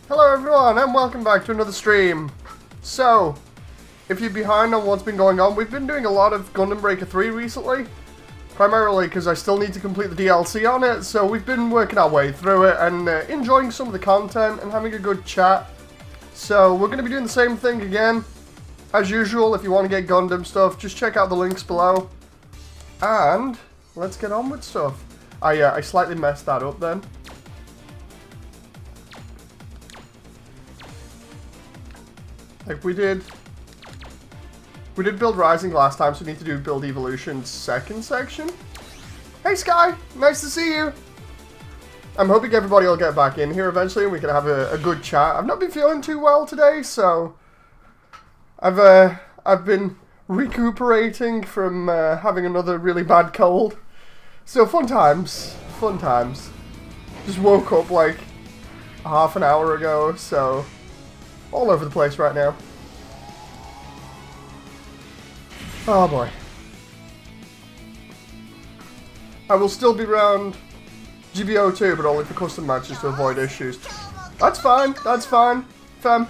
Hello everyone and welcome back to another stream. So, if you're behind on what's been going on, we've been doing a lot of Gundam Breaker 3 recently. Primarily because I still need to complete the DLC on it, so we've been working our way through it and enjoying some of the content and having a good chat. So, we're going to be doing the same thing again. As usual, if you want to get Gundam stuff, just check out the links below. And, let's get on with stuff. I slightly messed that up then. Like we did Build Rising last time, so we need to do Build Evolution's second section. Hey Sky, nice to see you. I'm hoping everybody will get back in here eventually and we can have a good chat. I've not been feeling too well today, so I've been recuperating from having another really bad cold. So fun times, fun times. Just woke up like half an hour ago, so all over the place right now. Oh boy. I will still be around GBO2, but only for custom matches to avoid issues. That's fine, fam.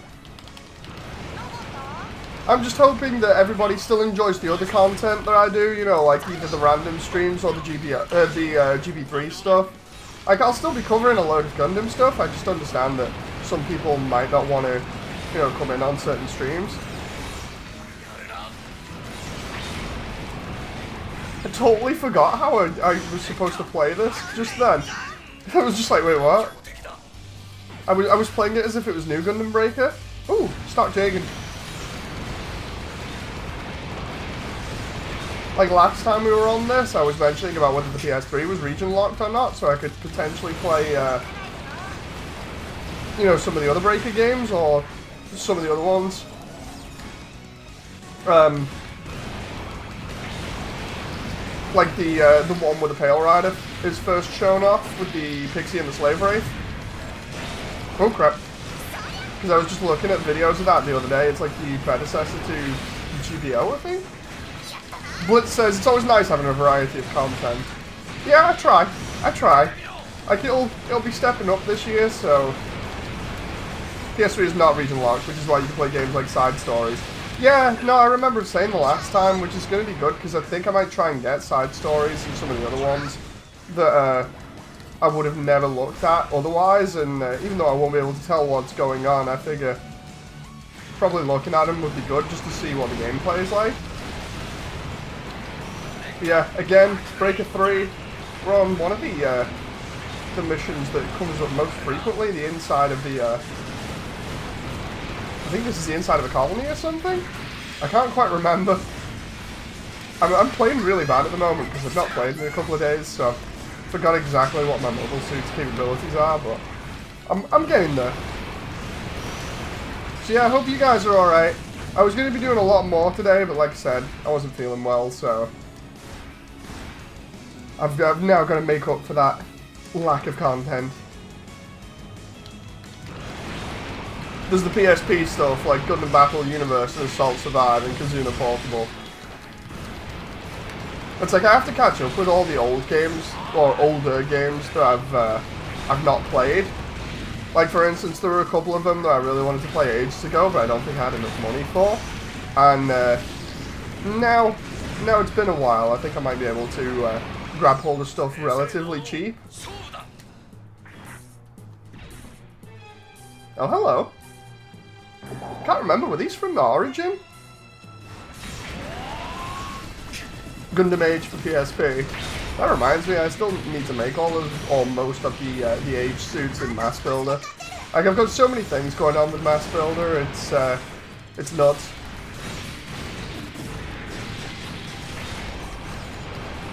I'm just hoping that everybody still enjoys the other content that I do, you know, like either the random streams or the GB3 stuff. Like, I'll still be covering a load of Gundam stuff, I just understand that some people might not want to, you know, come in on certain streams. I totally forgot how I was supposed to play this just then. I was just like, wait, what? I was playing it as if it was new Gundam Breaker. Ooh, start Jagan. Like last time we were on this, I was mentioning about whether the PS3 was region locked or not, so I could potentially play, you know, some of the other Breaker games or some of the other ones. Like the one with the Pale Rider is first shown off with the Pixie and the Slave Wraith. Oh crap. Because I was just looking at videos of that the other day. It's like the predecessor to GBO, I think. Blitz says it's always nice having a variety of content. Yeah, I try. Like it'll be stepping up this year, so PS3 is not region locked, which is why you can play games like Side Stories. Yeah, no, I remember saying the last time, which is going to be good, because I think I might try and get Side Stories and some of the other ones that I would have never looked at otherwise, and even though I won't be able to tell what's going on, I figure probably looking at them would be good, just to see what the gameplay is like. But yeah, again, Breaker 3, we're on one of the missions that comes up most frequently, the inside of the... I think this is the inside of a colony or something? I can't quite remember. I'm playing really bad at the moment because I've not played in a couple of days, so I forgot exactly what my mobile suit's capabilities are, but I'm getting there. So yeah, I hope you guys are alright. I was going to be doing a lot more today, but like I said, I wasn't feeling well, so I've now got to make up for that lack of content. There's the PSP stuff, like Gundam Battle Universe and Assault Survive and Kazuna Portable. It's like I have to catch up with all the old games, or older games that I've not played. Like for instance, there were a couple of them that I really wanted to play ages ago, but I don't think I had enough money for. And now it's been a while, I think I might be able to grab hold of stuff relatively cheap. Oh, hello. Can't remember, were these from the Origin? Gundam Age for PSP. That reminds me, I still need to make all of, or most of the Age suits in Mass Builder. Like, I've got so many things going on with Mass Builder, it's nuts.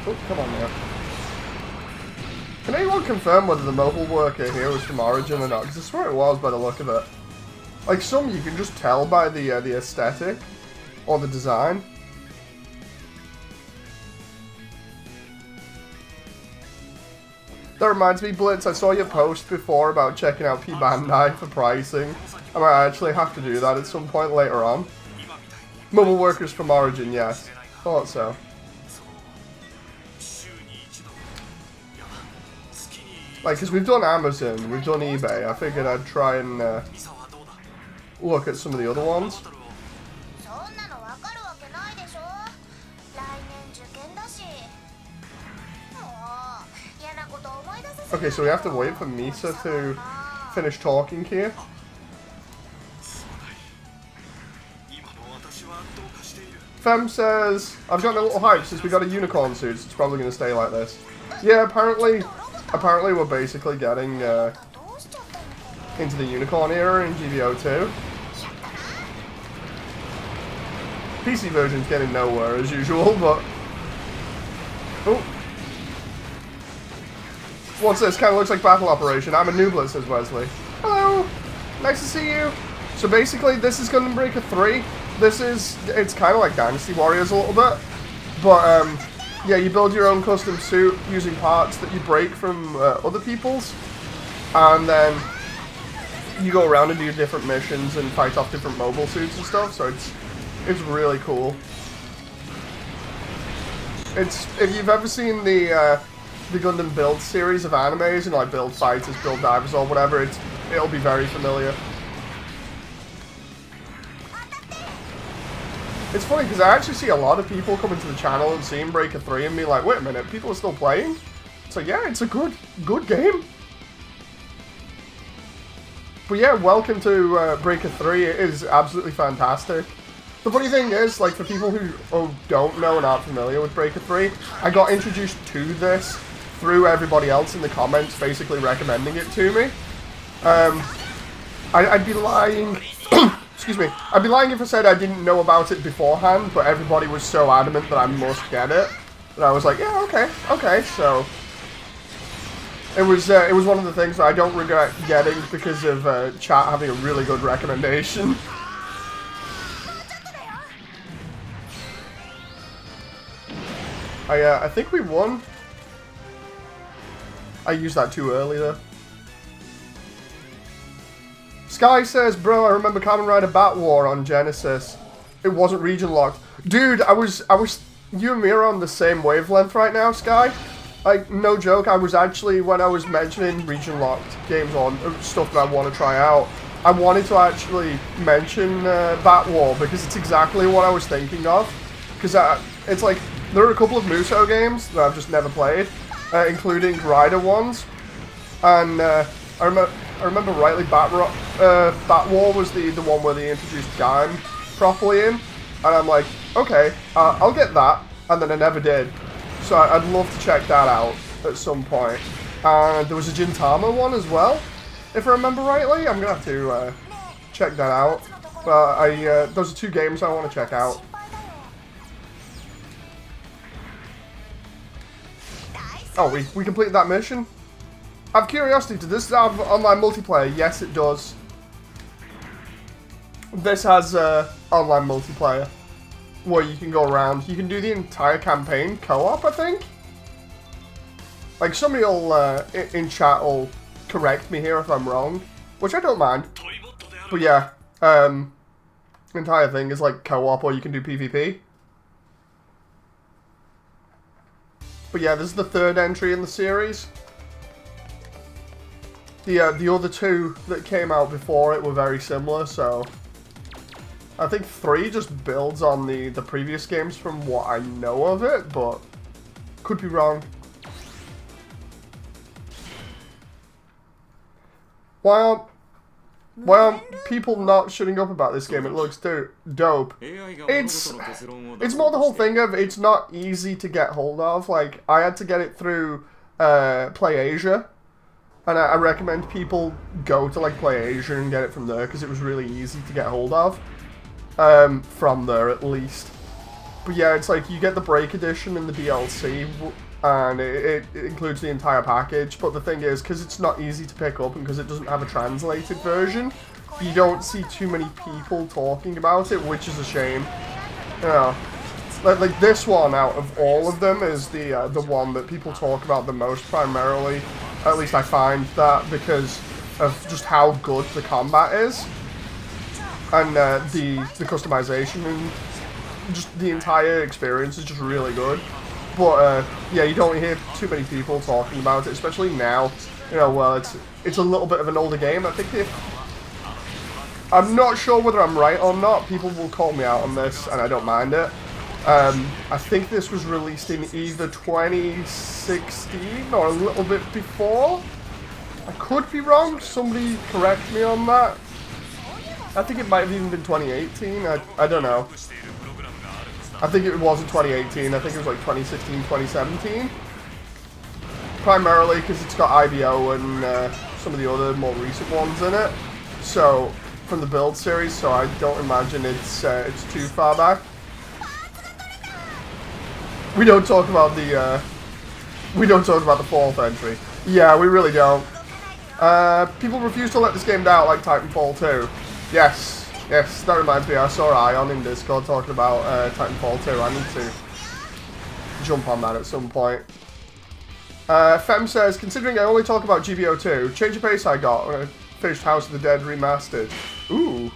Oh, come on now. Can anyone confirm whether the mobile worker here was from Origin or not? Because I swear it was by the look of it. Like some you can just tell by the aesthetic or the design. That reminds me, Blitz, I saw your post before about checking out P Bandai for pricing. I might actually have to do that at some point later on. Mobile workers from Origin, yes. Thought so. Like, because we've done Amazon, we've done eBay. I figured I'd try and look at some of the other ones. Okay, so we have to wait for Misa to finish talking here. Fem says, I've gotten a little hype since we got a unicorn suit, so it's probably going to stay like this. Yeah, apparently we're basically getting into the unicorn era in GBO2. PC version's getting nowhere as usual, but... Oh. What's this? Kind of looks like Battle Operation. I'm a nooblet, says Wesley. Hello! Nice to see you! So basically, this is Gundam Breaker 3. It's kind of like Dynasty Warriors a little bit. But, yeah, you build your own custom suit using parts that you break from other people's. And then you go around and do different missions and fight off different mobile suits and stuff. So it's really cool. If you've ever seen the Gundam Build series of animes, and like Build Fighters, Build Divers, or whatever, it'll be very familiar. It's funny because I actually see a lot of people coming to the channel and seeing Breaker 3 and be like, wait a minute, people are still playing? So yeah, it's a good game. But yeah, welcome to Breaker 3. It is absolutely fantastic. The funny thing is, like, for people who don't know and aren't familiar with Breaker 3, I got introduced to this through everybody else in the comments basically recommending it to me. I'd be lying... Excuse me. I'd be lying if I said I didn't know about it beforehand, but everybody was so adamant that I must get it that I was like, yeah, okay. So it was one of the things that I don't regret getting because of chat having a really good recommendation. I think we won. I used that too early though. Sky says, bro, I remember Kamen Rider Bat War on Genesis. It wasn't region locked. Dude, you and me are on the same wavelength right now, Sky. Like, no joke, I was actually, when I was mentioning region locked games on stuff that I want to try out, I wanted to actually mention Bat War because it's exactly what I was thinking of. Because it's like, there are a couple of Muso games that I've just never played, including Rider ones. And I remember rightly, Bat War was the one where they introduced Gaim properly in, and I'm like, okay, I'll get that, and then I never did. So I'd love to check that out at some point. And there was a Gintama one as well, if I remember rightly. I'm gonna have to check that out. But those are two games I want to check out. Oh, we completed that mission? Out of curiosity, does this have online multiplayer? Yes, it does. This has online multiplayer where you can go around. You can do the entire campaign co-op, I think. Like, somebody will, in chat will correct me here if I'm wrong, which I don't mind. But yeah, the entire thing is like co-op, or you can do PvP. But yeah, this is the third entry in the series. The other two that came out before it were very similar, so I think 3 just builds on the previous games from what I know of it, but could be wrong. Why aren't people not shutting up about this game? It looks dope. It's more the whole thing of it's not easy to get hold of. Like, I had to get it through PlayAsia. And I recommend people go to like PlayAsia and get it from there because it was really easy to get hold of. From there at least. But yeah, it's like you get the Break Edition and the DLC, and it includes the entire package. But the thing is, because it's not easy to pick up and because it doesn't have a translated version, you don't see too many people talking about it, which is a shame. You know, like this one out of all of them is the one that people talk about the most primarily. At least I find that because of just how good the combat is, and the customization and just the entire experience is just really good. But yeah, you don't hear too many people talking about it, especially now you know, well, it's a little bit of an older game. I think I'm not sure whether I'm right or not. People will call me out on this, and I don't mind it. I think this was released in either 2016 or a little bit before. I could be wrong. Somebody correct me on that. I think it might have even been 2018. I don't know. I think it wasn't 2018. I think it was like 2016, 2017. Primarily because it's got IBO and some of the other more recent ones in it. So, from the build series, so I don't imagine it's too far back. We don't talk about the fourth entry. Yeah, we really don't. People refuse to let this game down like Titanfall 2. Yes, that reminds me, I saw Ion in Discord talking about Titanfall 2. I need to jump on that at some point. Fem says, considering I only talk about GBO2, change of pace I got when I finished House of the Dead Remastered. Ooh.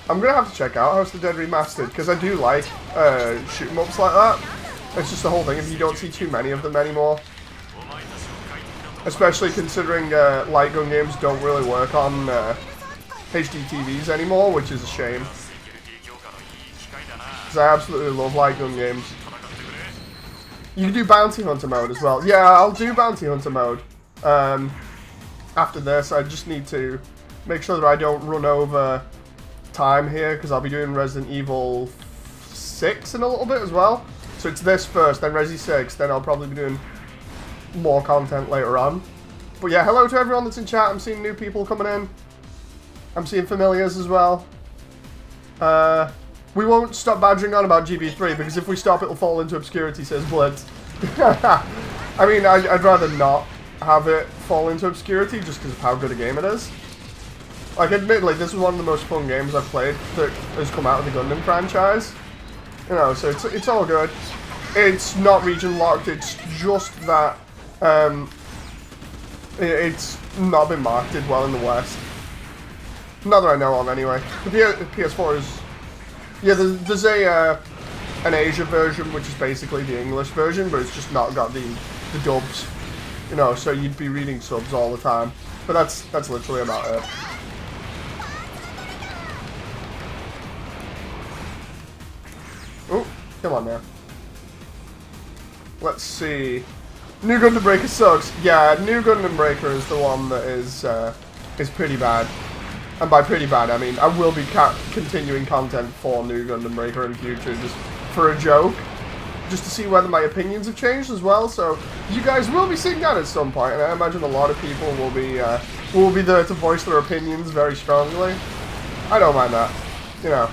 I'm going to have to check out House of the Dead Remastered, because I do like shoot 'em ups like that. It's just the whole thing, if you don't see too many of them anymore. Especially considering light gun games don't really work on HD TVs anymore, which is a shame. Because I absolutely love light gun games. You can do Bounty Hunter mode as well. Yeah, I'll do Bounty Hunter mode. After this, I just need to make sure that I don't run over time here, because I'll be doing Resident Evil 6 in a little bit as well. So it's this first, then Resi 6, then I'll probably be doing more content later on. But yeah, hello to everyone that's in chat. I'm seeing new people coming in. I'm seeing familiars as well. We won't stop badgering on about GB3, because if we stop, it'll fall into obscurity, says Blitz. I mean, I'd rather not have it fall into obscurity, just because of how good a game it is. Like, admittedly, this is one of the most fun games I've played that has come out of the Gundam franchise. You know, so it's all good. It's not region locked, it's just that it's not been marketed well in the West. Not that I know of, anyway. The PS4 is... Yeah, there's an Asia version, which is basically the English version, but it's just not got the dubs. You know, so you'd be reading subs all the time. But that's literally about it. Oh, come on now. Let's see. New Gundam Breaker sucks. Yeah, New Gundam Breaker is the one that is pretty bad. And by pretty bad, I mean I will be continuing content for New Gundam Breaker in future, just for a joke. Just to see whether my opinions have changed as well, so you guys will be seeing that at some point, and I imagine a lot of people will be there to voice their opinions very strongly. I don't mind that. You know.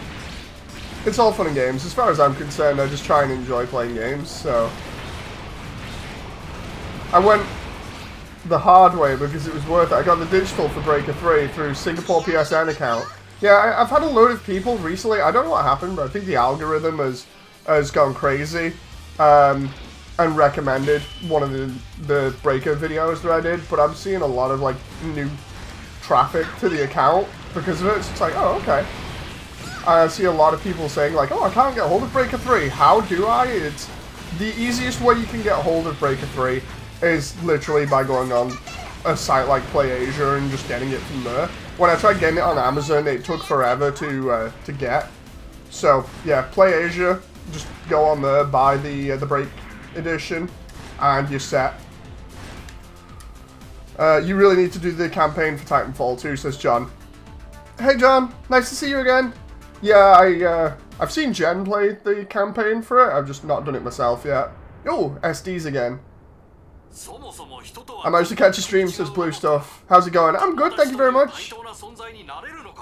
It's all fun and games. As far as I'm concerned, I just try and enjoy playing games, so... I went the hard way because it was worth it. I got the digital for Breaker 3 through Singapore PSN account. Yeah, I've had a load of people recently, I don't know what happened, but I think the algorithm has gone crazy, and recommended one of the Breaker videos that I did, but I'm seeing a lot of, like, new traffic to the account because of it, so it's like, oh, okay. I see a lot of people saying, like, oh, I can't get hold of Breaker 3. How do I? It's the easiest way you can get hold of Breaker 3 is literally by going on a site like PlayAsia and just getting it from there. When I tried getting it on Amazon, it took forever to get. So, yeah, PlayAsia, just go on there, buy the Break edition, and you're set. You really need to do the campaign for Titanfall 2, says John. Hey, John. Nice to see you again. Yeah, I've seen Jen play the campaign for it. I've just not done it myself yet. Oh, SDs again. I managed to catch a stream, says Blue Stuff. How's it going? I'm good, thank you very much.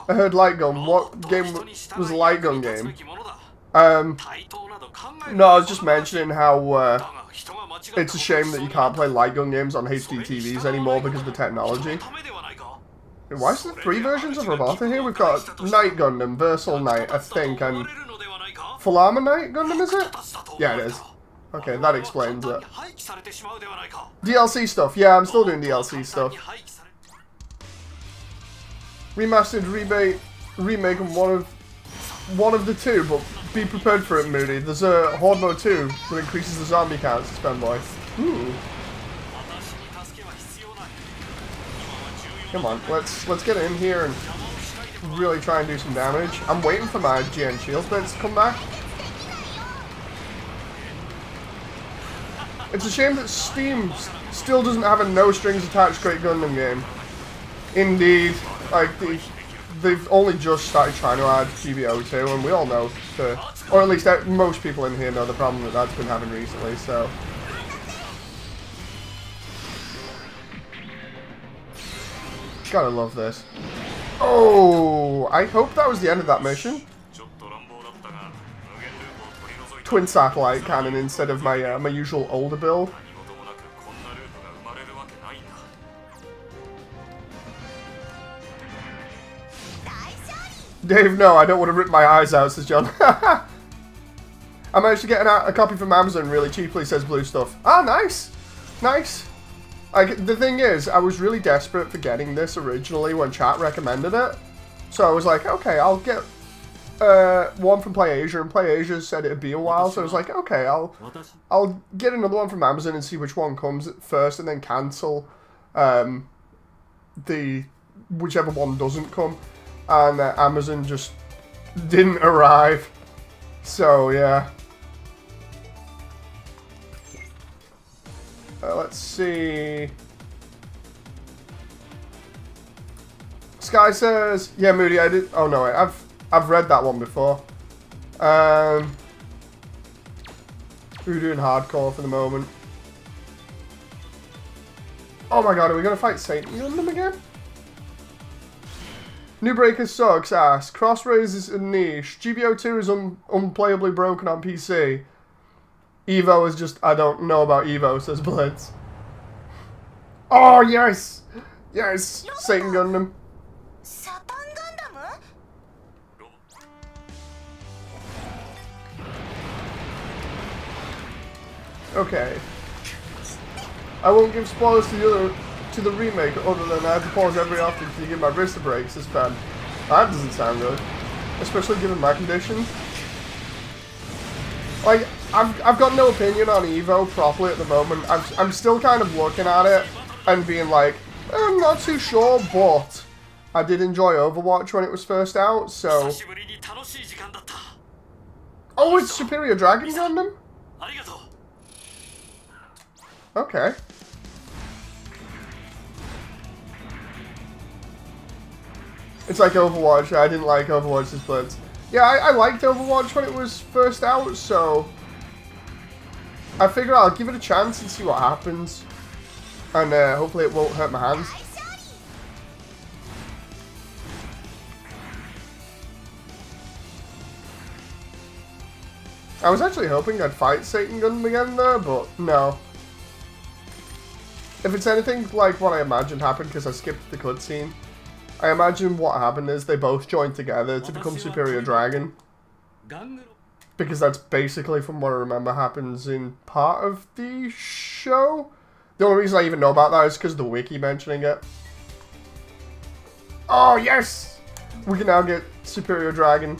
I heard Light Gun. What game was a Light Gun game? No, I was just mentioning how it's a shame that you can't play Light Gun games on HD TVs anymore because of the technology. Why is there 3 versions of Robota here? We've got Night Gundam, Versal Night, I think, and Full Armor Night Gundam, is it? Yeah, it is. Okay, that explains it. DLC stuff. Yeah, I'm still doing DLC stuff. Remastered, remake of one of the two, but be prepared for it, Moody. There's a Horde Mode 2 that increases the zombie count, says Fanboy. Ooh. Come on, let's get in here and really try and do some damage. I'm waiting for my GN shield bits to come back. It's a shame that Steam still doesn't have a no strings attached Great Gundam game. Indeed, like they've only just started trying to add GBO2, and we all know, or at least most people in here know the problem that that's been having recently. So, gotta love this. Oh, I hope that was the end of that mission. Twin satellite cannon instead of my my usual older build. Dave, no, I don't want to rip my eyes out, says John. I managed to get a copy from Amazon really cheaply, says Blue Stuff. Ah, nice. Nice. Like, the thing is, I was really desperate for getting this originally when chat recommended it. So I was like, okay, I'll get one from PlayAsia, and PlayAsia said it'd be a while, so I was like, okay, I'll get another one from Amazon and see which one comes first, and then cancel whichever one doesn't come. And Amazon just didn't arrive. So, yeah. Let's see. Sky says, yeah, Moody, I did. Oh, no, wait, I've read that one before. We're doing hardcore for the moment. Oh my god, are we going to fight Satan Gundam again? New Breaker sucks ass. Crossrays is a niche. GBO2 is unplayably broken on PC. Evo is just, I don't know about Evo, says Blitz. Oh, yes! Yes! Satan Gundam. Okay. I won't give spoilers to the remake other than I have to pause every often to give my wrist a break, says Ben. That doesn't sound good. Especially given my condition. Like, I've got no opinion on Evo properly at the moment. I'm still kind of looking at it and being like, I'm not too sure, but I did enjoy Overwatch when it was first out, so... Oh, it's Superior Dragon Gundam? Okay. It's like Overwatch. I didn't like Overwatch's Blitz. Yeah, I liked Overwatch when it was first out, so... I figure I'll give it a chance and see what happens. And hopefully it won't hurt my hands. I was actually hoping I'd fight Satan Gundam again there, but no. If it's anything like what I imagined happened, because I skipped the cutscene, I imagine what happened is they both joined together to become Superior Dragon. Because that's basically, from what I remember, happens in part of the show. The only reason I even know about that is because of the wiki mentioning it. Oh, yes! We can now get Superior Dragon.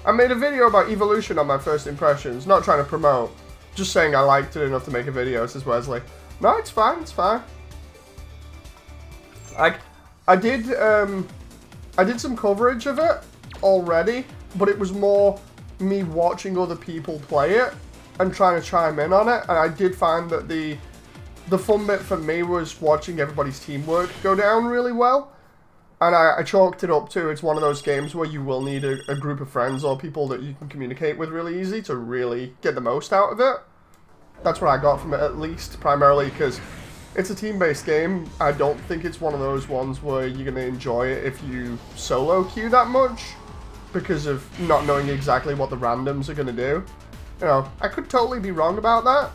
I made a video about Evolution on my first impressions, not trying to promote. Just saying I liked it enough to make a video, says Wesley. No, it's fine, it's fine. I did some coverage of it already, but it was more me watching other people play it and trying to chime in on it, and I did find that the fun bit for me was watching everybody's teamwork go down really well. And I chalked it up to, it's one of those games where you will need a group of friends or people that you can communicate with really easy to really get the most out of it. That's what I got from it, at least, primarily because it's a team-based game. I don't think it's one of those ones where you're going to enjoy it if you solo queue that much because of not knowing exactly what the randoms are going to do. You know, I could totally be wrong about that,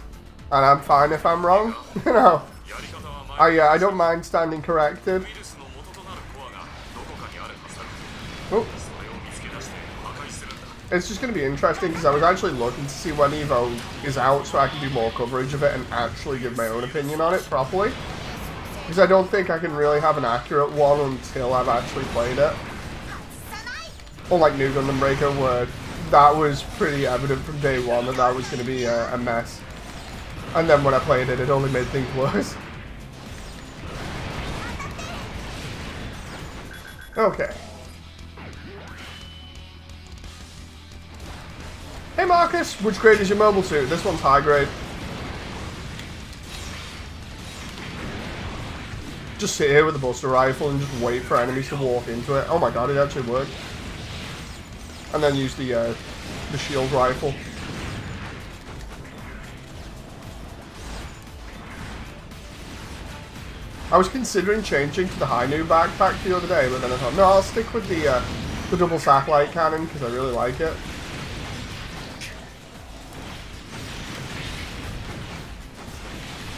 and I'm fine if I'm wrong. You know, I don't mind standing corrected. Oh. It's just going to be interesting because I was actually looking to see when Evo is out so I can do more coverage of it and actually give my own opinion on it properly. Because I don't think I can really have an accurate one until I've actually played it. Unlike New Gundam Breaker where that was pretty evident from day one that was going to be a mess. And then when I played it, it only made things worse. Okay. Hey Marcus, which grade is your mobile suit? This one's high grade. Just sit here with the Buster Rifle and just wait for enemies to walk into it. Oh my god, it actually worked. And then use the shield rifle. I was considering changing to the high new backpack the other day, but then I thought, no, I'll stick with the double satellite cannon because I really like it.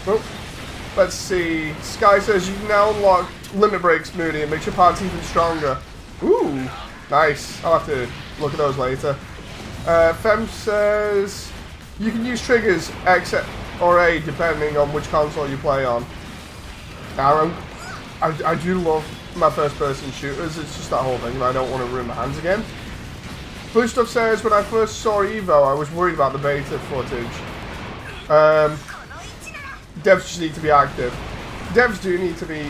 Oh, let's see. Sky says you can now unlock limit breaks, Moody, and makes your parts even stronger. Ooh, nice. I'll have to look at those later. Fem says you can use triggers X or A depending on which console you play on. Now, I do love my first-person shooters. It's just that whole thing, and I don't want to ruin my hands again. Blue Stuff says, when I first saw Evo, I was worried about the beta footage. Devs just need to be active. Devs do need to be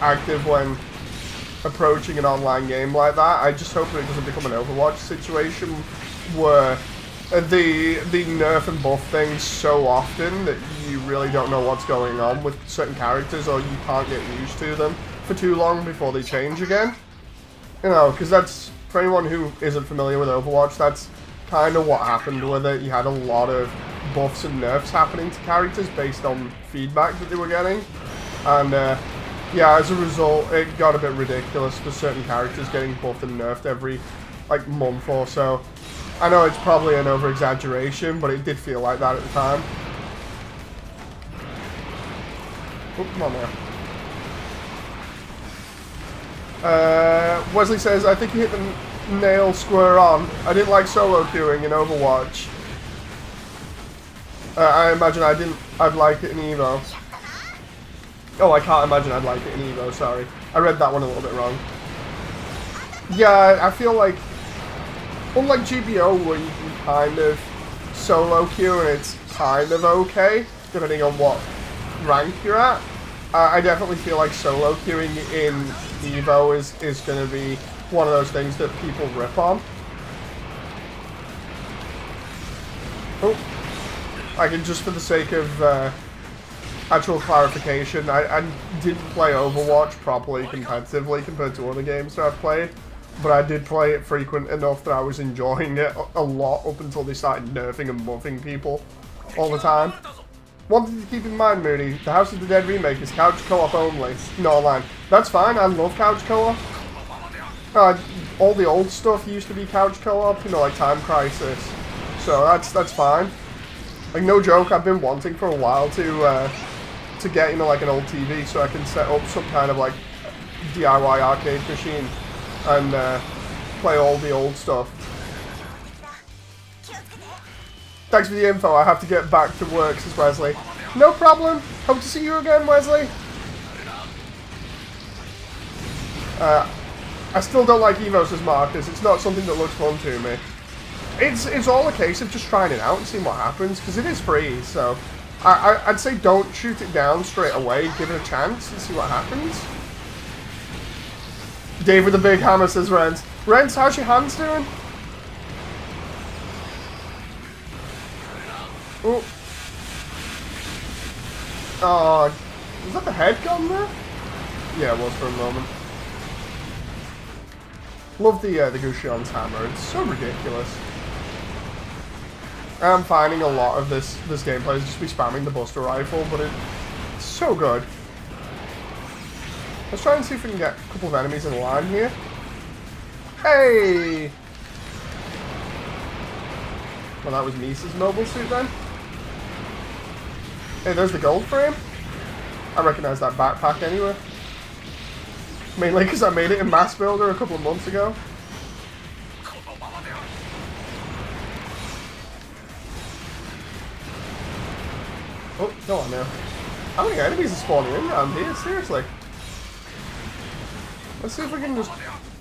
active when approaching an online game like that. I just hope that it doesn't become an Overwatch situation where the nerf and buff things so often that you really don't know what's going on with certain characters, or you can't get used to them for too long before they change again. You know, because that's, for anyone who isn't familiar with Overwatch, that's kind of what happened with it. You had a lot of buffs and nerfs happening to characters based on feedback that they were getting. And yeah, as a result, it got a bit ridiculous for certain characters getting buffed and nerfed every like month or so. I know it's probably an over-exaggeration, but it did feel like that at the time. Oh, come on now. Wesley says, I think you hit the nail square on. I didn't like solo queuing in Overwatch. I imagine I'd like it in Evo. Oh, I can't imagine I'd like it in Evo, sorry. I read that one a little bit wrong. Yeah, I feel like, unlike GBO, where you can kind of solo queue and it's kind of okay, depending on what rank you're at, I definitely feel like solo queuing in Evo is going to be one of those things that people rip on. Oh, I can, just for the sake of actual clarification, I didn't play Overwatch properly competitively compared to other games that I've played. But I did play it frequent enough that I was enjoying it a lot up until they started nerfing and buffing people all the time. One thing to keep in mind, Mooney, the House of the Dead remake is couch co-op only, not online. That's fine, I love couch co-op. All the old stuff used to be couch co-op, you know, like Time Crisis. So that's fine. Like, no joke, I've been wanting for a while to get, you know, like an old TV so I can set up some kind of, like, DIY arcade machine and play all the old stuff. Thanks for the info, I have to get back to work, says Wesley. No problem, hope to see you again, Wesley. I still don't like Evo, says Marcus. It's not something that looks fun to me. It's all a case of just trying it out and seeing what happens, because it is free, so I'd say don't shoot it down straight away, give it a chance and see what happens. Dave with the big hammer, says Rent. Rent, how's your hands doing? Oh. Oh, was that the head gun there? Yeah, it was for a moment. Love the Gushion's hammer, it's so ridiculous. I'm finding a lot of this gameplay is just be spamming the Buster Rifle, but it's so good. Let's try and see if we can get a couple of enemies in line here. Hey! Well, that was Misa's mobile suit then. Hey, there's the gold frame. I recognize that backpack anyway. Mainly because I made it in Mass Builder a couple of months ago. Oh, go on now. How many enemies are spawning in around here? Seriously. Let's see if we can just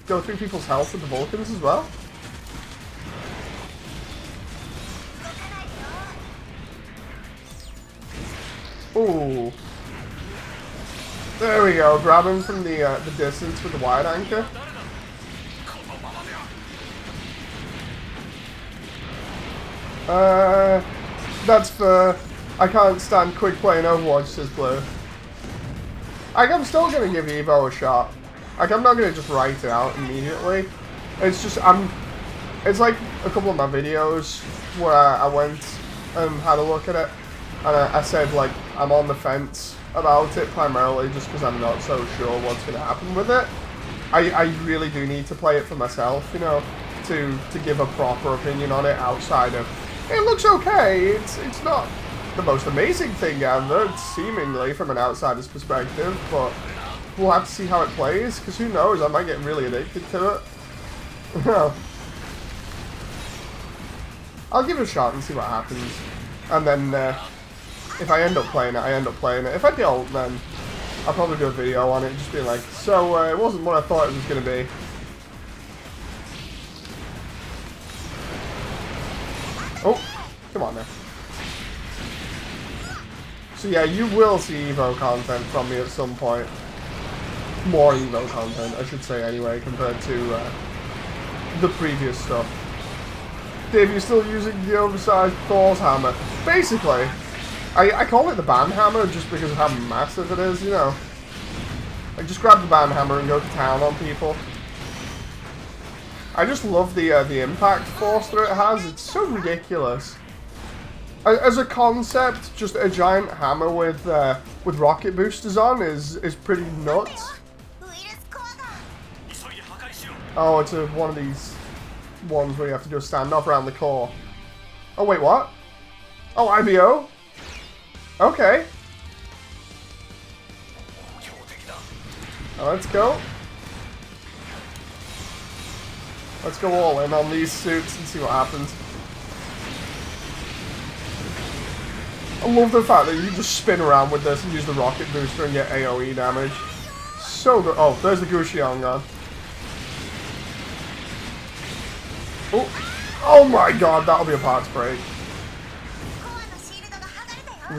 go through people's health with the Vulcans as well. Ooh. There we go. Grab him from the distance with the wide anchor. That's for... I can't stand quick playing Overwatch, says Blue. I'm still gonna give Evo a shot. I'm not gonna just write it out immediately. It's just, it's like a couple of my videos where I went and had a look at it. And I said, like, I'm on the fence about it, primarily just because I'm not so sure what's going to happen with it. I really do need to play it for myself, you know, to give a proper opinion on it outside of, it looks okay, it's not the most amazing thing ever, seemingly, from an outsider's perspective, but we'll have to see how it plays, because who knows, I might get really addicted to it. I'll give it a shot and see what happens, and then, if I end up playing it, I end up playing it. If I don't, then I'll probably do a video on it, just being like, so, it wasn't what I thought it was going to be. Oh, come on now. So yeah, you will see Evo content from me at some point. More Evo content, I should say anyway, compared to the previous stuff. Dave, you're still using the oversized Thor's hammer. Basically, I call it the band hammer just because of how massive it is, you know. I just grab the band hammer and go to town on people. I just love the impact force that it has. It's so ridiculous. As a concept, just a giant hammer with rocket boosters on is pretty nuts. Oh, it's one of these ones where you have to do a standoff around the core. Oh wait, what? Oh, IBO? Okay. Let's go. Let's go all in on these suits and see what happens. I love the fact that you just spin around with this and use the rocket booster and get AoE damage. So good. Oh, there's the Gushion gun. Oh my god, that'll be a parts break.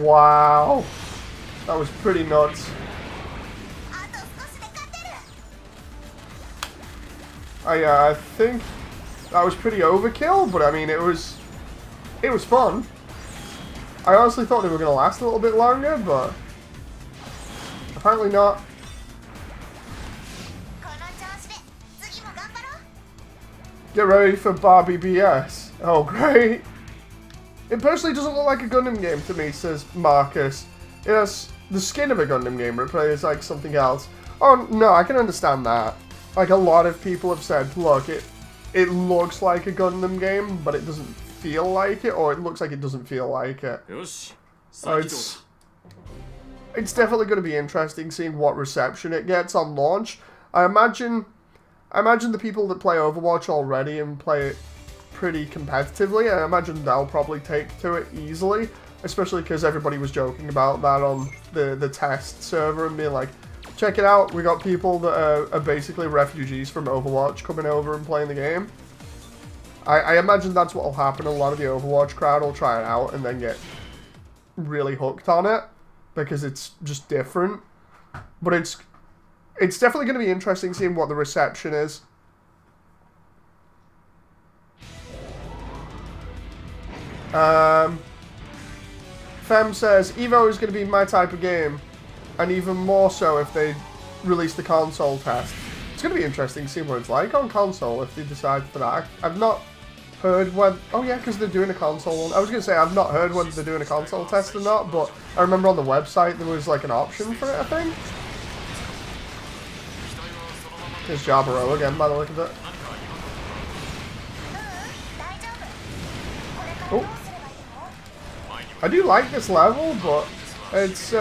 Wow. That was pretty nuts. I think that was pretty overkill, but I mean, it was fun. I honestly thought they were going to last a little bit longer, but apparently not. Get ready for Barbie BS. Oh, great. It personally doesn't look like a Gundam game to me, says Marcus. It has the skin of a Gundam game, but it plays like something else. Oh, no, I can understand that. Like, a lot of people have said, look, it looks like a Gundam game, but it doesn't feel like it, or it looks like it doesn't feel like it. So it's definitely going to be interesting seeing what reception it gets on launch. I imagine the people that play Overwatch already and play it pretty competitively, I imagine they'll probably take to it easily, especially because everybody was joking about that on the test server and being like, check it out, we got people that are basically refugees from Overwatch coming over and playing the game. I imagine that's what will happen. A lot of the Overwatch crowd will try it out and then get really hooked on it because it's just different. But it's definitely going to be interesting seeing what the reception is. Fem says, Evo is going to be my type of game, and even more so if they release the console test. It's going to be interesting to see what it's like on console if they decide for that. I've not heard when... Oh yeah, because they're doing a console one. I was going to say, I've not heard whether they're doing a console test or not, but I remember on the website there was like an option for it, I think. There's Jabaro again, by the look of it. Oh. I do like this level, but it's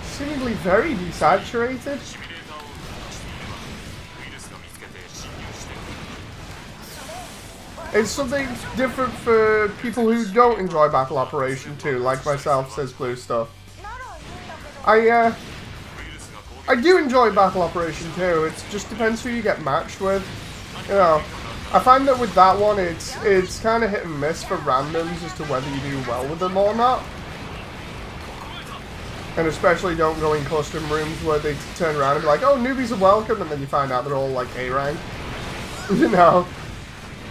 seemingly very desaturated. It's something different for people who don't enjoy Battle Operation 2, like myself, says Blue Stuff. I do enjoy Battle Operation 2, it just depends who you get matched with. You know, I find that with that one, it's kind of hit and miss for randoms as to whether you do well with them or not. And especially don't go in custom rooms where they turn around and be like, oh, newbies are welcome, and then you find out they're all like A rank. You know?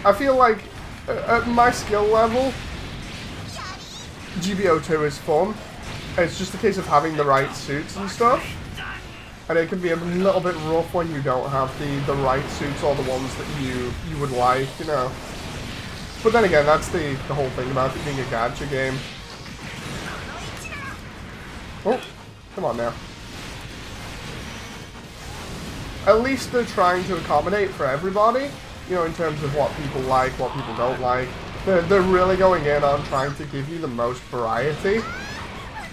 I feel like at my skill level, GBO2 is fun. It's just a case of having the right suits and stuff. And it can be a little bit rough when you don't have the right suits or the ones that you would like, you know. But then again, that's the whole thing about it being a gacha game. Oh, come on now. At least they're trying to accommodate for everybody, you know, in terms of what people like, what people don't like. They're really going in on trying to give you the most variety,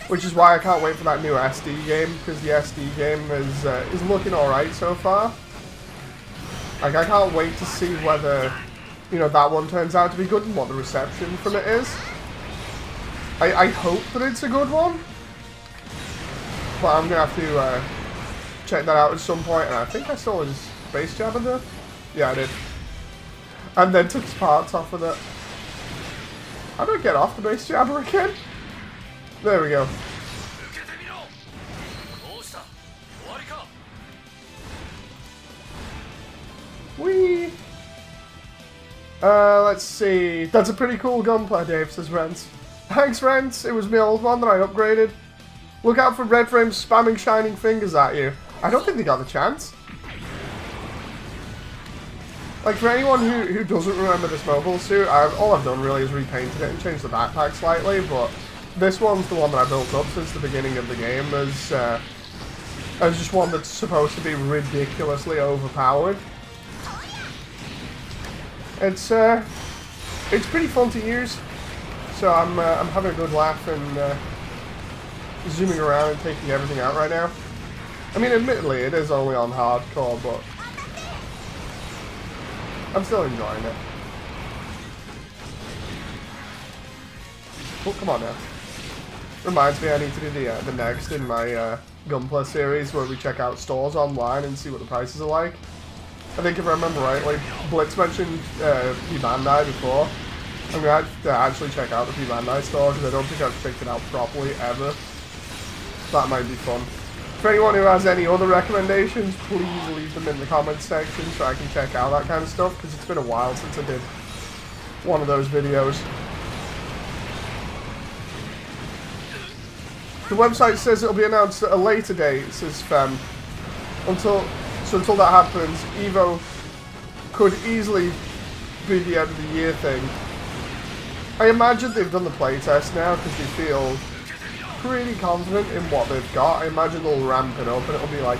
which is why I can't wait for that new SD game, because the SD game is looking alright so far. Like, I can't wait to see whether, you know, that one turns out to be good and what the reception from it is. I hope that it's a good one. But I'm going to have to check that out at some point, and I think I saw his base jab in there. Yeah, I did. And then took his parts off with it. How do I get off the base jabber again? There we go. Whee! Let's see. That's a pretty cool gunplay, Dave, says Rents. Thanks, Rents. It was my old one that I upgraded. Look out for Red Frames spamming shining fingers at you. I don't think they got the chance. Like, for anyone who doesn't remember this mobile suit, all I've done really is repainted it and changed the backpack slightly, but this one's the one that I built up since the beginning of the game as just one that's supposed to be ridiculously overpowered. It's pretty fun to use, so I'm having a good laugh and zooming around and taking everything out right now. I mean, admittedly, it is only on hardcore, but I'm still enjoying it. Oh, come on now. Reminds me I need to do the next in my Gunplay series where we check out stores online and see what the prices are like. I think if I remember rightly, Blitz mentioned P Bandai before. I'm going to have to actually check out the P Bandai store because I don't think I've checked it out properly ever. That might be fun. For anyone who has any other recommendations, please leave them in the comments section so I can check out that kind of stuff, because it's been a while since I did one of those videos. The website says it'll be announced at a later date, says Fem. Until that happens, Evo could easily be the end of the year thing. I imagine they've done the playtest now because they feel pretty confident in what they've got. I imagine they'll ramp it up and it'll be like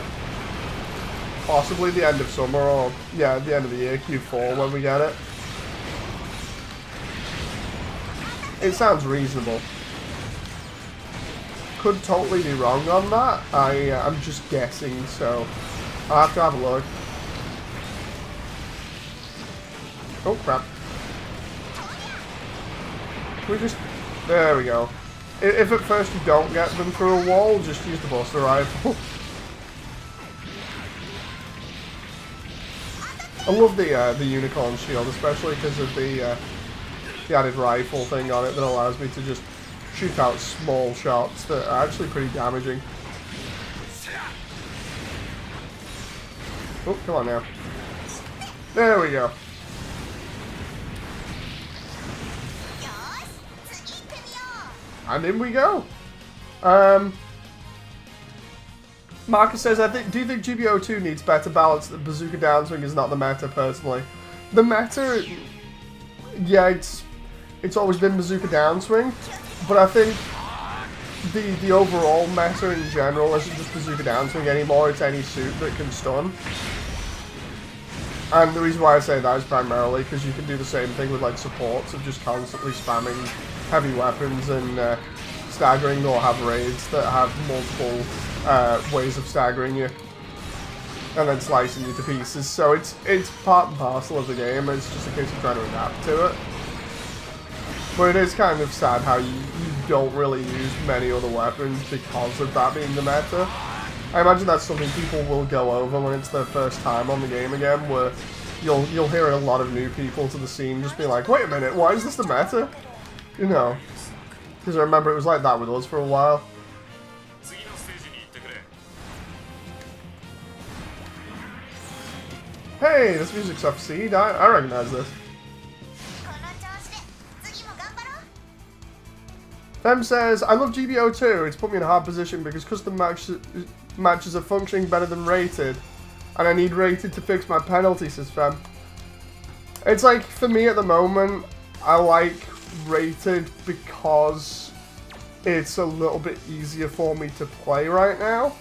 possibly the end of summer or, yeah, the end of the year, Q4 when we get it. It sounds reasonable. Could totally be wrong on that. I'm just guessing, so I'll have to have a look. Oh crap. We just... There we go. If at first you don't get them through a wall, just use the Buster Rifle. I love the Unicorn Shield, especially because of the added rifle thing on it that allows me to just shoot out small shots that are actually pretty damaging. Oh, come on now. There we go. And in we go. Marcus says, do you think GBO2 needs better balance? That bazooka downswing is not the meta, personally. The meta, yeah, it's always been bazooka downswing, but I think the overall meta in general isn't just bazooka downswing anymore. It's any suit that can stun. And the reason why I say that is primarily because you can do the same thing with like supports of just constantly spamming heavy weapons and staggering, or have raids that have multiple ways of staggering you and then slicing you to pieces. So it's part and parcel of the game. It's just a case of trying to adapt to it. But it is kind of sad how you don't really use many other weapons because of that being the meta. I imagine that's something people will go over when it's their first time on the game again, where you'll hear a lot of new people to the scene just be like, wait a minute, why is this the meta? You know, because I remember it was like that with us for a while. Hey, this music's off Seed. I recognize this. Them says, I love GBO too. It's put me in a hard position because custom matches are functioning better than rated. And I need rated to fix my penalty, says Fem. It's like, for me at the moment, I like rated because it's a little bit easier for me to play right now.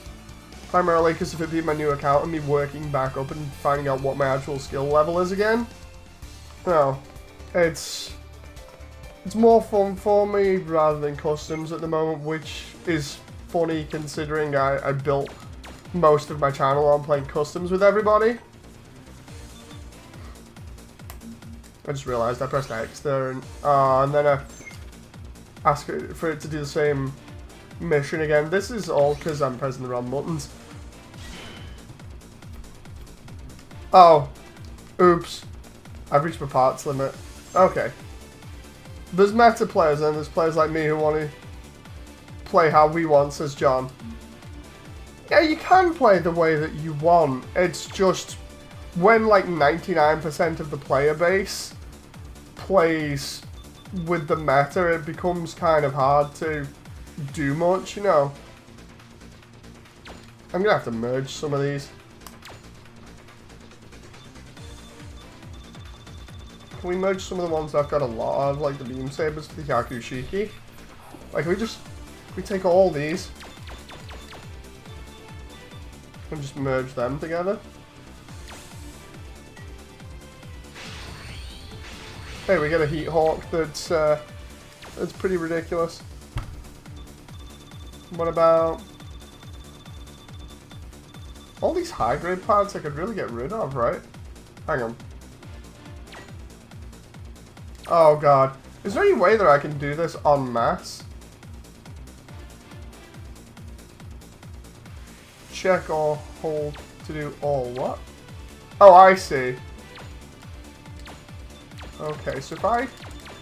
Primarily because of it being my new account and me working back up and finding out what my actual skill level is again. No, it's more fun for me rather than customs at the moment, which is funny considering I built most of my channel on playing customs with everybody. I just realised I pressed X there and then I asked for it to do the same mission again. This is all because I'm pressing the wrong buttons. Oh, oops. I've reached my parts limit. Okay. There's meta players and there's players like me who want to play how we want, says John. Yeah, you can play the way that you want. It's just when like 99% of the player base plays with the meta, it becomes kind of hard to do much, you know. I'm gonna have to merge some of these. Can we merge some of the ones I've got a lot of, like the beam sabers for the Yakushiki? Like, we take all these and just merge them together. Hey, we get a Heat Hawk that's pretty ridiculous. What about all these high grade parts I could really get rid of, right? Hang on. Oh god. Is there any way that I can do this en masse? Check or hold to do all what? Oh, I see. Okay, so if I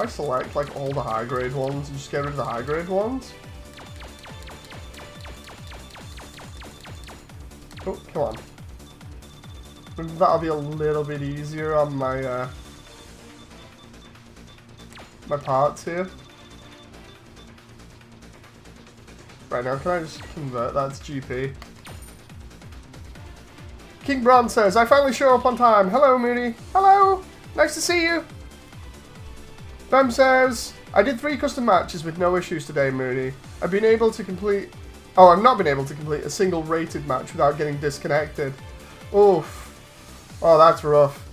select like all the high grade ones and just get rid of the high grade ones. Oh, come on. Maybe that'll be a little bit easier on my my parts here. Right now, can I just convert that to GP? King Bron says, I finally show up on time. Hello, Mooney. Hello. Nice to see you. Fem says, I did 3 custom matches with no issues today, Mooney. I've been able to complete... Oh, I've not been able to complete a single rated match without getting disconnected. Oof. Oh, that's rough.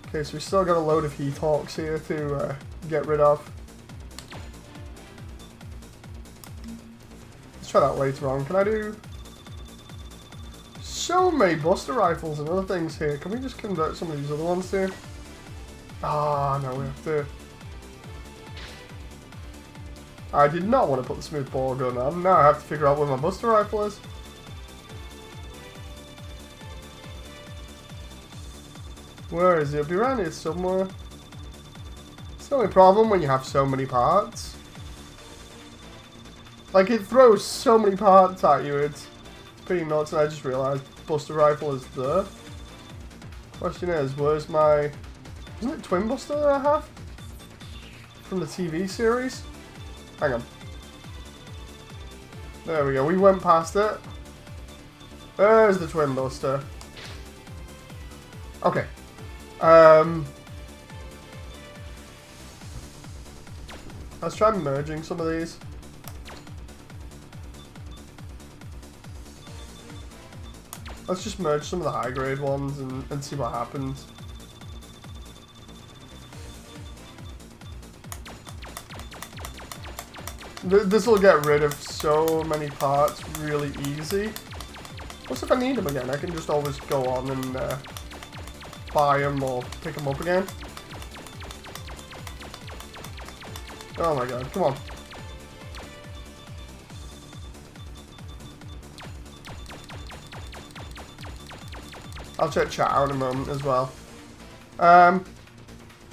Okay, so we still got a load of Heat Hawks here to get rid of. Let's try that later on. Can I do... So many Buster Rifles and other things here. Can we just convert some of these other ones too? Ah, no, we have to... I did not want to put the smooth ball gun on. Now I have to figure out where my Buster Rifle is. Where is it? It'll be around here somewhere. It's the only problem when you have so many parts. Like, it throws so many parts at you, it's pretty nuts, and I just realised Buster Rifle is there. Question is, where's my... Isn't it Twin Buster that I have? From the TV series? Hang on. There we go, we went past it. There's the Twin Buster. Okay. Let's try merging some of these. Let's just merge some of the high grade ones and see what happens. This will get rid of so many parts really easy. Plus, if I need them again, I can just always go on and buy them or pick them up again. Oh my god, come on. I'll check chat out in a moment as well.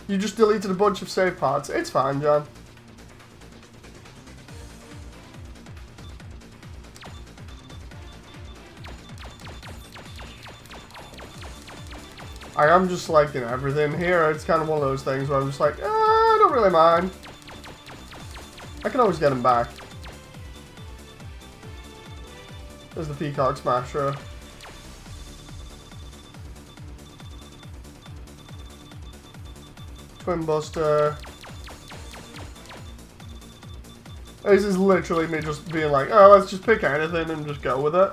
You just deleted a bunch of save parts. It's fine, John. I am just selecting everything here. It's kind of one of those things where I'm just like, I don't really mind. I can always get them back. There's the Peacock Smasher. Twin Buster. This is literally me just being like, oh, let's just pick anything and just go with it.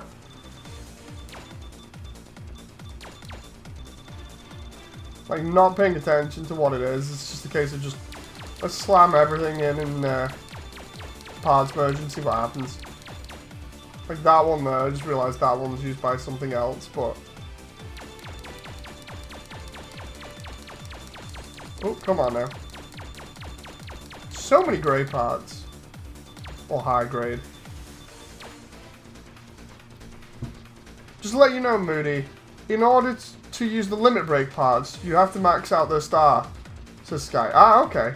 Like, not paying attention to what it is. It's just a case of just, let's slam everything in parts merge and see what happens. Like that one there, I just realized that one was used by something else, but... Oh, come on now. So many grey parts. Or high grade. Just to let you know, Moody, in order to use the limit break parts, you have to max out the star, says Sky. Ah, okay.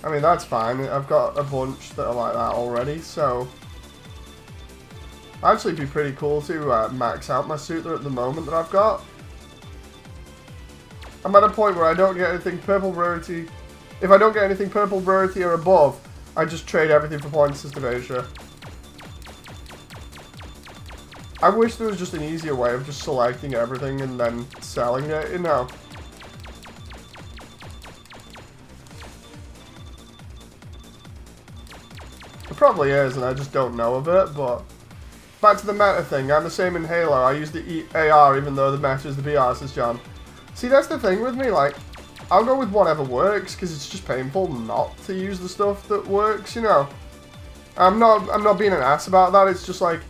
I mean, that's fine. I've got a bunch that are like that already, so... Actually, it'd be pretty cool to max out my suit at the moment that I've got. I'm at a point where I don't get anything purple rarity. If I don't get anything purple rarity or above, I just trade everything for points system Asia. I wish there was just an easier way of just selecting everything and then selling it, you know. It probably is, and I just don't know of it, but... Back to the meta thing, I'm the same in Halo. I use the AR even though the meta is the BR, says John. See, that's the thing with me, like, I'll go with whatever works, because it's just painful not to use the stuff that works, you know. I'm not being an ass about that, it's just like,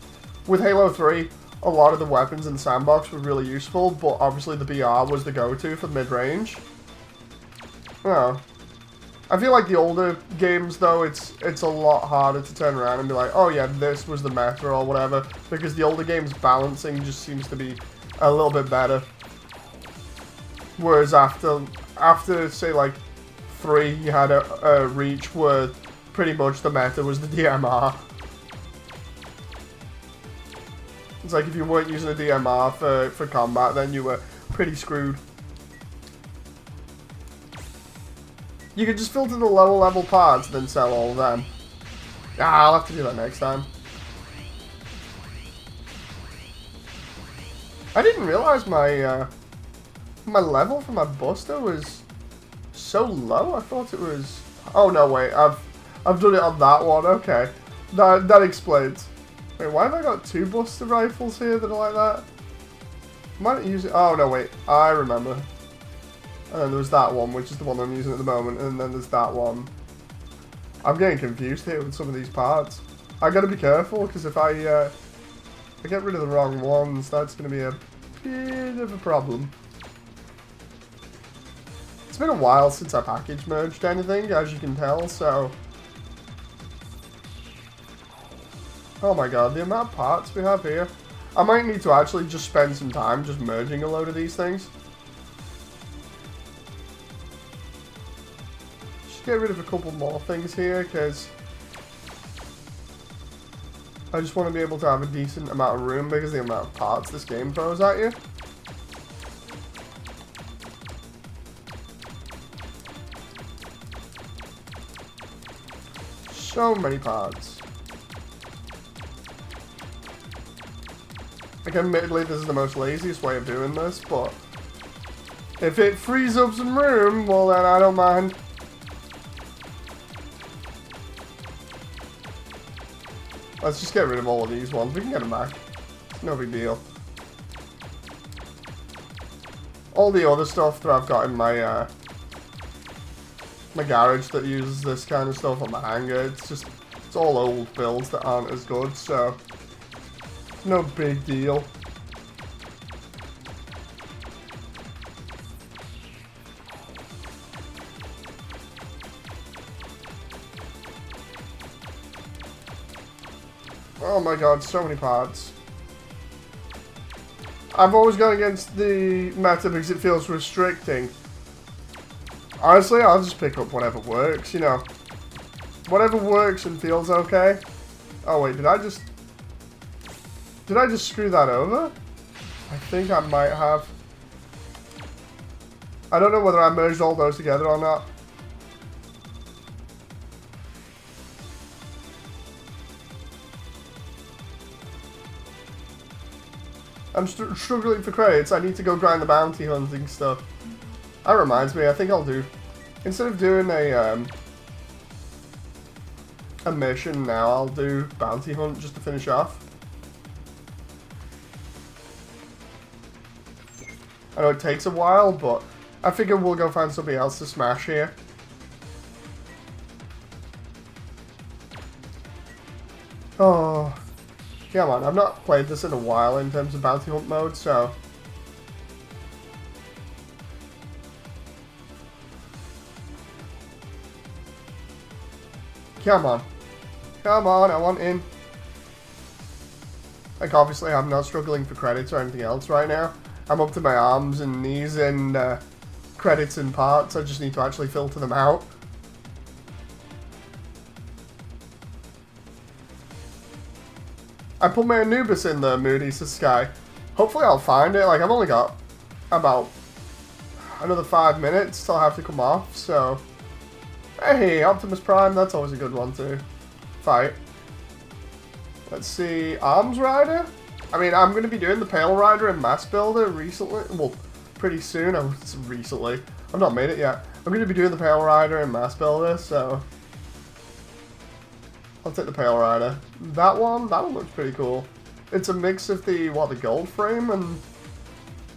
with Halo 3, a lot of the weapons in the sandbox were really useful, but obviously the BR was the go-to for mid-range. Oh. I feel like the older games, though, it's a lot harder to turn around and be like, oh yeah, this was the meta or whatever, because the older games' balancing just seems to be a little bit better. Whereas after say, like, 3, you had a Reach where pretty much the meta was the DMR. It's like if you weren't using a DMR for combat, then you were pretty screwed. You could just filter the lower level parts and then sell all of them. Ah, I'll have to do that next time. I didn't realize my my level for my Buster was so low. I thought it was... Oh no, wait, I've done it on that one. Okay, that explains. Wait, why have I got 2 Buster rifles here that are like that? Might use it. Oh no, wait, I remember. And then there was that one, which is the one I'm using at the moment, and then there's that one. I'm getting confused here with some of these parts. I gotta be careful, because if I get rid of the wrong ones, that's gonna be a bit of a problem. It's been a while since I package merged anything, as you can tell, so... Oh my god, the amount of parts we have here. I might need to actually just spend some time just merging a load of these things. Get rid of a couple more things here because I just want to be able to have a decent amount of room because of the amount of parts this game throws at you. So many parts. Like, admittedly, this is the most laziest way of doing this, but if it frees up some room, well then I don't mind. Let's just get rid of all of these ones. We can get them back. It's no big deal. All the other stuff that I've got in my my garage that uses this kind of stuff on the hangar, it's all old builds that aren't as good, so no big deal. Oh my god, so many parts. I've always gone against the meta because it feels restricting. Honestly, I'll just pick up whatever works, you know. Whatever works and feels okay. Oh wait, did I just screw that over? I think I might have. I don't know whether I merged all those together or not. I'm struggling for credits. I need to go grind the bounty hunting stuff. That reminds me, I think I'll do... Instead of doing a mission now, I'll do bounty hunt just to finish off. I know it takes a while, but I figure we'll go find something else to smash here. Oh, come on. I've not played this in a while in terms of bounty hunt mode, so... Come on. Come on, I want in. Like, obviously, I'm not struggling for credits or anything else right now. I'm up to my arms and knees in credits and parts. I just need to actually filter them out. I put my Anubis in the Moody's Sky. Hopefully I'll find it. Like, I've only got about another 5 minutes till I have to come off, so... Hey, Optimus Prime, that's always a good one to fight. Let's see, Arms Rider? I mean, I'm going to be doing the Pale Rider and Mass Builder recently. Well, pretty soon. Oh, it's recently. I've not made it yet. I'm going to be doing the Pale Rider and Mass Builder, so... I'll take the Pale Rider. That one looks pretty cool. It's a mix of the gold frame and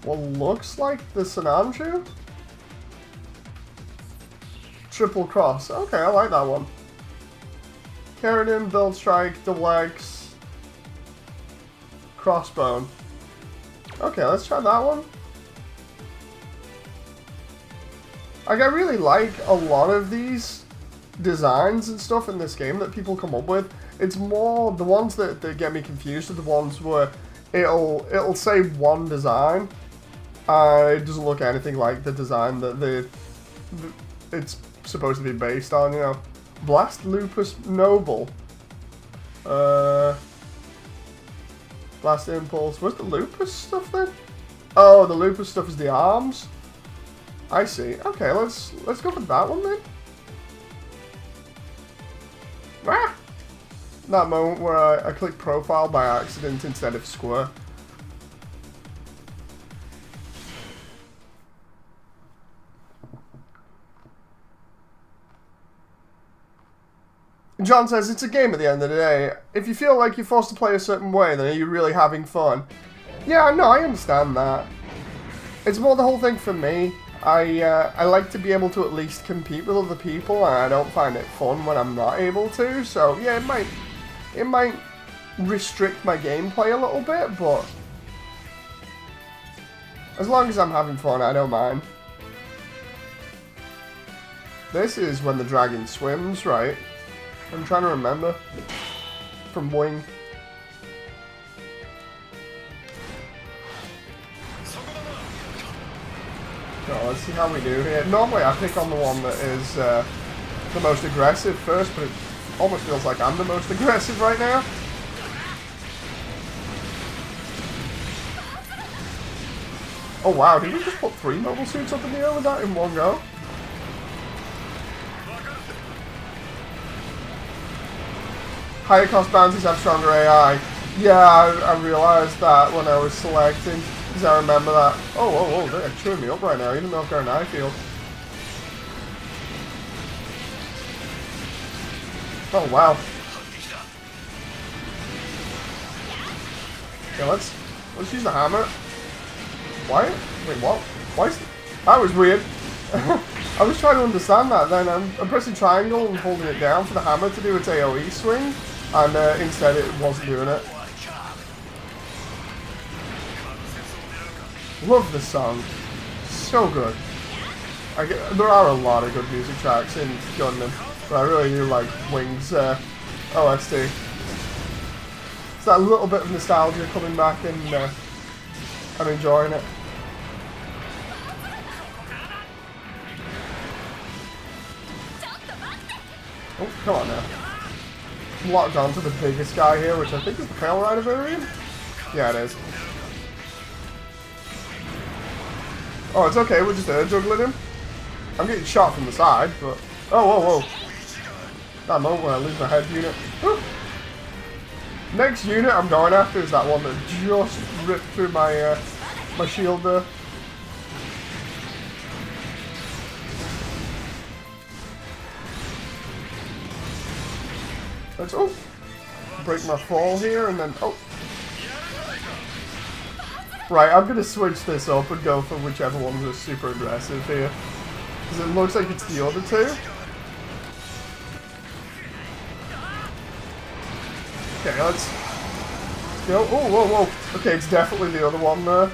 what looks like the Sinanju? Triple Cross. Okay, I like that one. Keratin, Build Strike, Double X, Crossbone. Okay, let's try that one. Like, I really like a lot of these designs and stuff in this game that people come up with. It's more the ones that get me confused are the ones where it'll say one design. It doesn't look anything like the design that it's supposed to be based on, you know. Blast Lupus Noble. Blast Impulse. What's the Lupus stuff then? Oh, the Lupus stuff is the arms. I see. Okay, let's go for that one then. Ah! That moment where I click profile by accident instead of square. John says, it's a game at the end of the day. If you feel like you're forced to play a certain way, then are you really having fun? Yeah, no, I understand that. It's more the whole thing for me. I like to be able to at least compete with other people, and I don't find it fun when I'm not able to. So yeah, it might restrict my gameplay a little bit, but as long as I'm having fun, I don't mind. This is when the dragon swims, right? I'm trying to remember from Wing. So let's see how we do here. Normally I pick on the one that is the most aggressive first, but it almost feels like I'm the most aggressive right now. Oh wow, did we just put 3 mobile suits up in the air with that in one go? Higher cost bounties have stronger AI. Yeah, I realised that when I was selecting, because I remember that. Oh, they're chewing me up right now, even though I've got an eye field. Oh, wow. Okay, let's use the hammer. Why? Wait, what? Why is that was weird. I was trying to understand that, then I'm pressing triangle and holding it down for the hammer to do its AoE swing, and instead it wasn't doing it. Love this song. So good. There are a lot of good music tracks in Gundam, but I really do like Wing's OST. It's that little bit of nostalgia coming back, and I'm enjoying it. Oh, come on now. Locked onto the biggest guy here, which I think is the Pale Rider variant? Yeah, it is. Oh, it's okay, we're just air juggling him. I'm getting shot from the side, but... Oh, whoa, whoa. That moment when I lose my head unit. Woo. Next unit I'm going after is that one that just ripped through my my shield there. Let's break my fall here and then Right, I'm gonna switch this up and go for whichever ones are super aggressive here. Because it looks like it's the other two. Okay, let's go. Oh, whoa, whoa. Okay, it's definitely the other one there.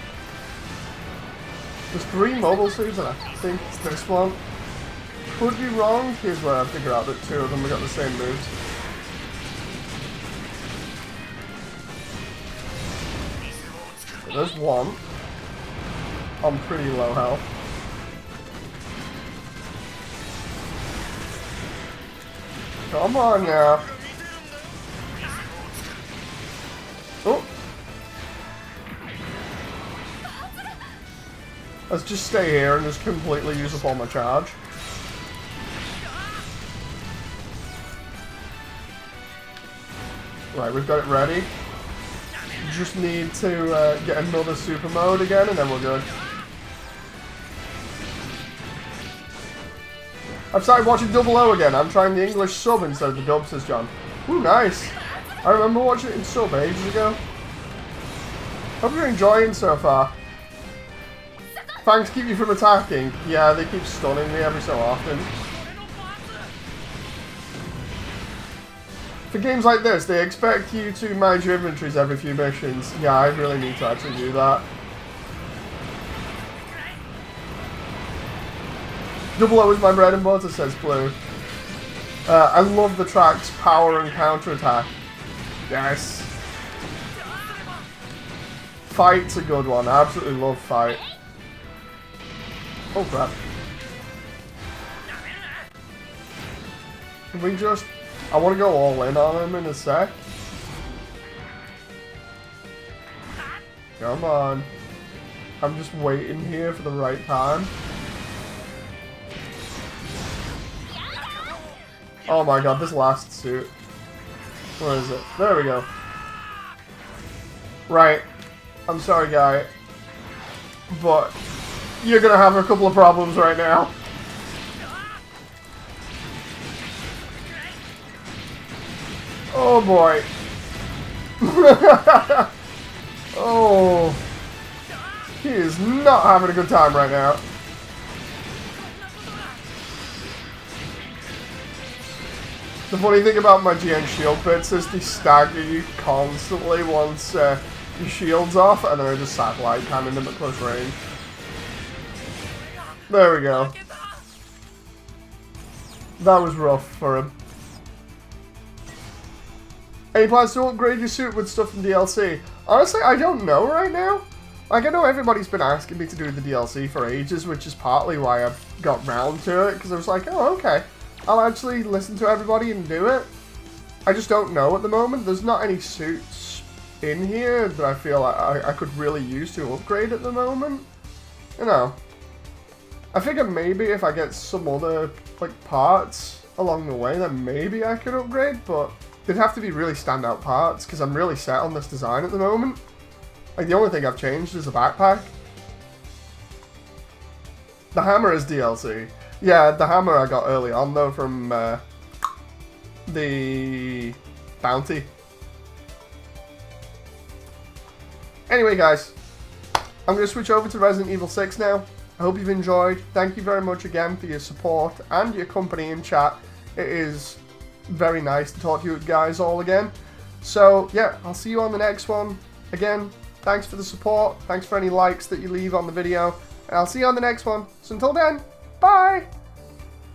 There's 3 mobile suits, and I think it's this one. Could be wrong. Here's where I figure out that 2 of them have got the same moves. There's one. I'm pretty low health. Come on now. Oh. Let's just stay here and just completely use up all my charge. Right, we've got it ready. Just need to get another super mode again and then we're good. I've started watching Double O again. I'm trying the English sub instead of the dub, says John. Ooh, nice. I remember watching it in sub ages ago. Hope you're enjoying so far. Thanks keep you from attacking. Yeah, they keep stunning me every so often. For games like this, they expect you to manage your inventories every few missions. Yeah, I really need to actually do that. Double O is my bread and butter, says Blue. I love the track's power and counterattack. Yes. Fight's a good one. I absolutely love Fight. Oh crap. Can we just... I want to go all in on him in a sec. Come on. I'm just waiting here for the right time. Oh my god, this last suit. Where is it? There we go. Right. I'm sorry, guy. But you're gonna have a couple of problems right now. Oh boy. Oh. He is not having a good time right now. The funny thing about my GN shield bits is they stagger you constantly once your shield's off, and then I just satellite cannon them at close range. There we go. That was rough for him. Any plans to upgrade your suit with stuff from DLC? Honestly, I don't know right now. Like, I know everybody's been asking me to do the DLC for ages, which is partly why I got round to it, because I was like, oh, okay. I'll actually listen to everybody and do it. I just don't know at the moment. There's not any suits in here that I feel like I could really use to upgrade at the moment. You know. I figure maybe if I get some other, like, parts along the way, then maybe I could upgrade, but they'd have to be really standout parts, because I'm really set on this design at the moment. Like, the only thing I've changed is the backpack. The hammer is DLC. Yeah, the hammer I got early on, though, from the bounty. Anyway, guys, I'm going to switch over to Resident Evil 6 now. I hope you've enjoyed. Thank you very much again for your support and your company in chat. It is very nice to talk to you guys all again. So, yeah, I'll see you on the next one. Again, thanks for the support. Thanks for any likes that you leave on the video. And I'll see you on the next one. So until then, bye!